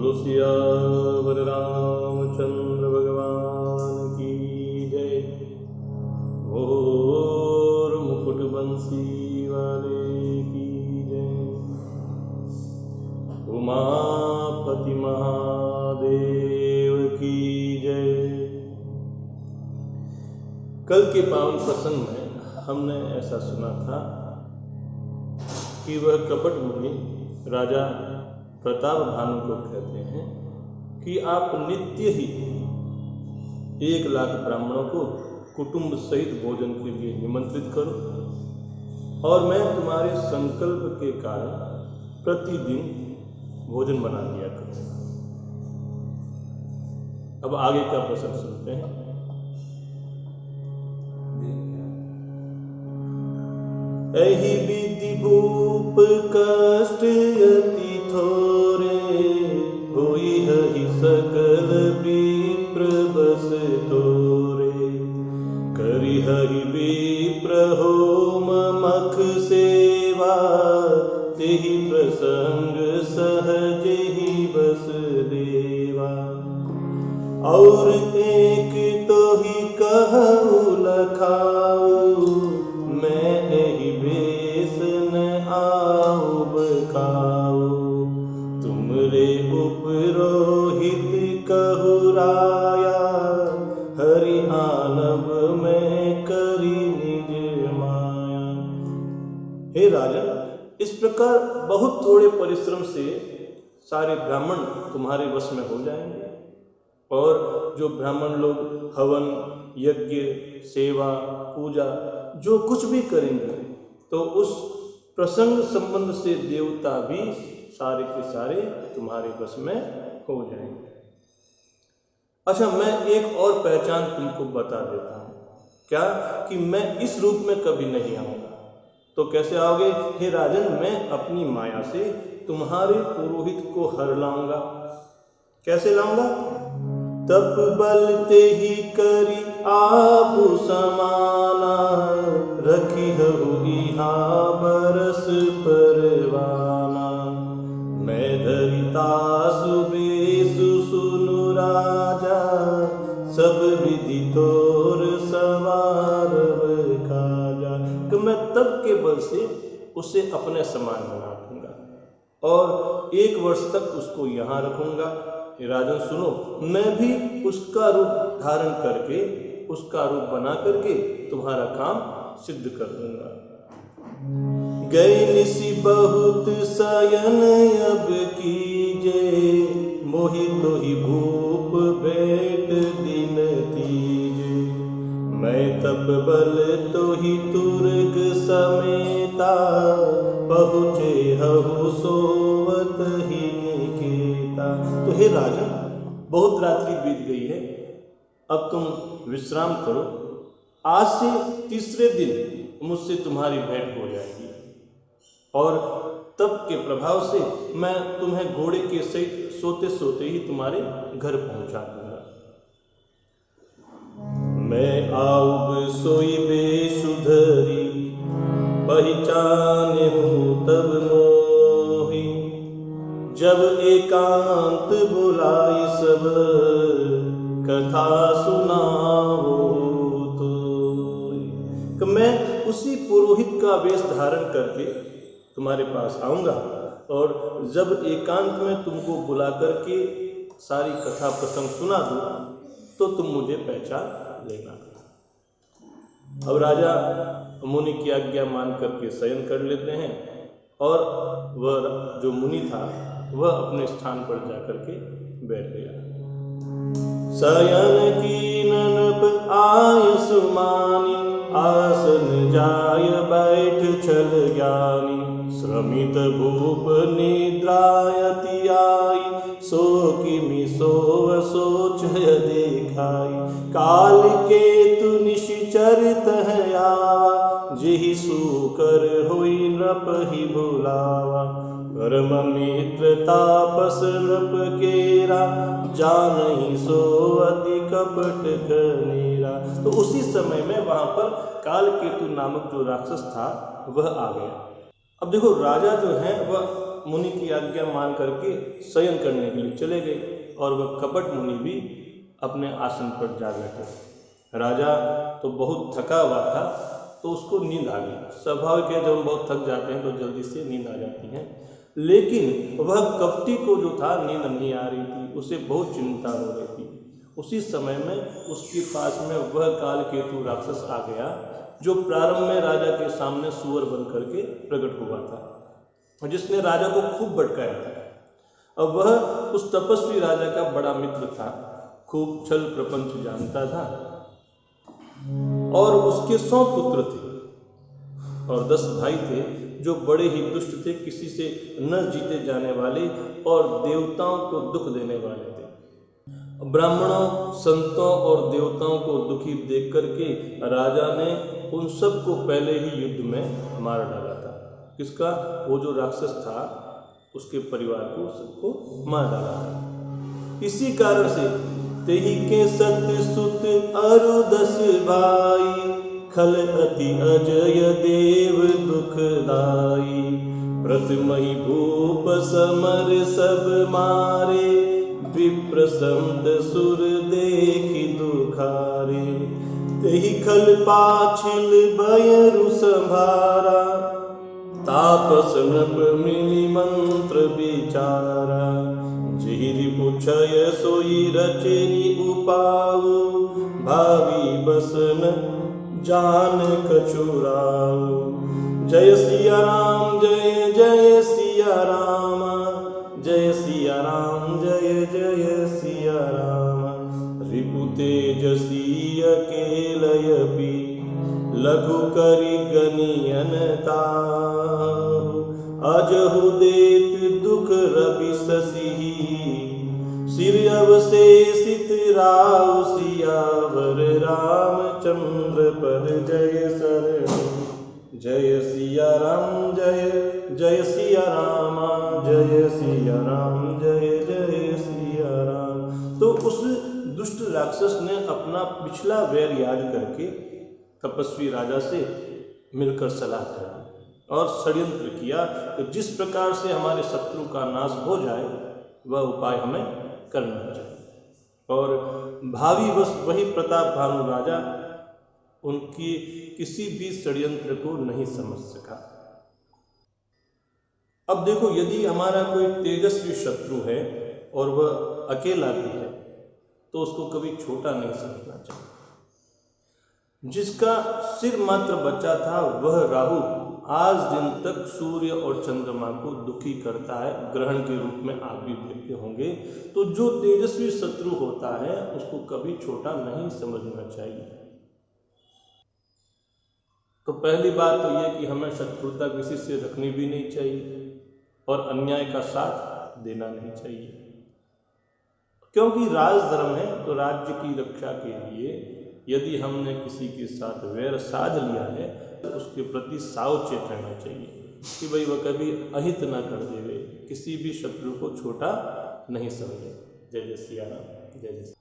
बोलो सियावर रामचंद्र भगवान की जय। और मुकुट बंसी वाले की जय। उमापति महादेव की जय। कल के पावन प्रसंग में हमने ऐसा सुना था कि वह कपट मुनि राजा प्रताप भानु को कहते हैं कि आप नित्य ही 1 लाख ब्राह्मणों को कुटुंब सहित भोजन के लिए निमंत्रित करो और मैं तुम्हारे संकल्प के कारण प्रतिदिन भोजन बना दिया करूंगा। अब आगे का प्रसंग सुनते हैं। एहि विधि भूप कष्ट अति थोरे, होई हहि सकल विप्र बस तोरे। करि हरि विप्र होम मख सेवा, तेहि प्रसंग सहज ही बस देवा। और एक तो ही कहु लखाऊ, मैं एहि बेस न आऊ बखाऊ। तुमरे उपरोहित कहु राया, हरि आनब में करी निज माया। हे राजन, इस प्रकार बहुत थोड़े परिश्रम से सारे ब्राह्मण तुम्हारे वश में हो जाएंगे और जो ब्राह्मण लोग हवन यज्ञ सेवा पूजा जो कुछ भी करेंगे तो उस प्रसंग संबंध से देवता भी सारे के सारे तुम्हारे वश में हो जाएंगे। अच्छा, मैं एक और पहचान तुमको बता देता हूं। क्या? कि मैं इस रूप में कभी नहीं आऊंगा। तो कैसे आओगे? हे राजन, मैं अपनी माया से तुम्हारे पुरोहित को हर लाऊंगा। कैसे लाऊंगा? तप बल ते ही करी आप समाना, रखी हु इहाँ बरस परवाना। मैं धरिता सुबेसु सुनु राजा, सब विधि तोर सवारव काजा। कि मैं तप के बल से उसे अपने समान बना दूंगा और 1 वर्ष तक उसको यहाँ रखूंगा। राजन सुनो, मैं भी उसका रूप धारण करके उसका रूप बना करके तुम्हारा काम सिद्ध कर दूंगा। गई निसी बहुत सयन अब कीजे, मोहि तोहि भूप भेंट दिन तीजे। मैं तप बल तोहि तुर्ग समेता, पहुँचे हहु सोवत ही निकेता। तो हे राजन, बहुत रात्रि बीत गई है, अब तुम विश्राम करो। आज से तीसरे दिन मुझसे तुम्हारी भेंट हो जाएगी और तप के प्रभाव से मैं तुम्हें घोड़े के सहित सोते सोते ही तुम्हारे घर पहुंचा दूंगा। मैं आऊब सोई बेसुधरी, पहचाने हूँ तब मोही। जब एकांत बुलाई सब, कथा सुनाओ तो। मैं उसी पुरोहित का वेश धारण करके तुम्हारे पास आऊंगा और जब एकांत में तुमको बुला करके सारी कथा प्रसंग सुना दूं तो तुम मुझे पहचान लेना। अब राजा मुनि की आज्ञा मान करके शयन कर लेते हैं और वह जो मुनि था वह अपने स्थान पर जाकर के बैठ गया। शयन कीनन आय सुमानी, आसन जाय बैठ छल ज्ञानी। श्रमित भूप निद्रायति आई, सो किमि सोव सोचय देखाई। काल के तु निश्चर तह आवा, जेहि सूकर होई नृप ही भुलावा। परम मित्र तापस नृप केरा, जानहि सो अति कपट घनेरा। तो उसी समय में वहां पर कालकेतु नामक जो राक्षस था वह आ गया। अब देखो, राजा जो है वह मुनि की आज्ञा मान करके शयन करने के लिए चले गए और वह कपट मुनि भी अपने आसन पर जा बैठे। राजा तो बहुत थका हुआ था, तो उसको नींद आ गई। स्वाभाविक है, जब हम बहुत थक जाते हैं तो जल्दी से नींद आ जाती है। लेकिन वह कपटी को जो था नींद नहीं आ रही थी, उसे बहुत चिंता हो रही थी। उसी समय में उसके पास में वह कालकेतु राक्षस आ गया, जो प्रारंभ में राजा के सामने सुअर बन करके प्रकट हुआ था, जिसने राजा को खूब भटकाया था। अब वह उस तपस्वी राजा का बड़ा मित्र था, खूब छल प्रपंच जानता था और उसके 100 पुत्र थे और 10 भाई थे, जो बड़े ही दुष्ट थे, किसी से न जीते जाने वाले और देवताओं को दुख देने वाले थे। ब्राह्मणों, संतों और देवताओं को दुखी देख करके राजा ने उन सबको पहले ही युद्ध में मार डाला था। किसका? वो जो राक्षस था, उसके परिवार को सबको मार डाला था। इसी कारण से तेहि के सत सुत अरु 10 भाई, खल अति अजय देव दुखदाई। प्रथमहि भूप समर सब मारे, विप्रसंत सुर देखि दुखारे। तेहि खल पाछिल भयरु संभारा, तापस नृप मिलि मंत्र विचारा। जेहि रिपुछय सोई रचनि उपाऊ, भावी बसन जान कछुराऊ। जय सिया राम, जय जय सिया राम, जय सिया राम, जय जय सिया राम। रिपु तेजसी अकेलयपि, लघु करि गनियन ताहु। अजहु देत दुख रवि शशि, सिर अवशेषित राउ सियावर। रामचंद्र पद जय शरण, जय सिया राम, जय जय सिया राम, जय सिया राम, जय जय सिया राम। तो उस दुष्ट राक्षस ने अपना पिछला वैर याद करके तपस्वी राजा से मिलकर सलाह करी और षड्यंत्र किया कि जिस प्रकार से हमारे शत्रु का नाश हो जाए, वह उपाय हमें करना चाहिए। और भावी बस वही प्रताप भानु राजा उनकी किसी भी षड्यंत्र को नहीं समझ सका। अब देखो, यदि हमारा कोई तेजस्वी शत्रु है और वह अकेला भी है, तो उसको कभी छोटा नहीं समझना चाहिए। जिसका सिर मात्र बचा था, वह राहु आज दिन तक सूर्य और चंद्रमा को दुखी करता है, ग्रहण के रूप में आप भी देखते होंगे। तो जो तेजस्वी शत्रु होता है, उसको कभी छोटा नहीं समझना चाहिए। तो पहली बात तो यह कि हमें शत्रुता किसी से रखनी भी नहीं चाहिए और अन्याय का साथ देना नहीं चाहिए, क्योंकि राजधर्म है। तो राज्य की रक्षा के लिए यदि हमने किसी के साथ वैर साध लिया है, तो उसके प्रति सावचेत रहना चाहिए कि भाई वह कभी अहित ना कर देवे, किसी भी शत्रु को छोटा नहीं समझे। जय जय सिया राम, जय जय।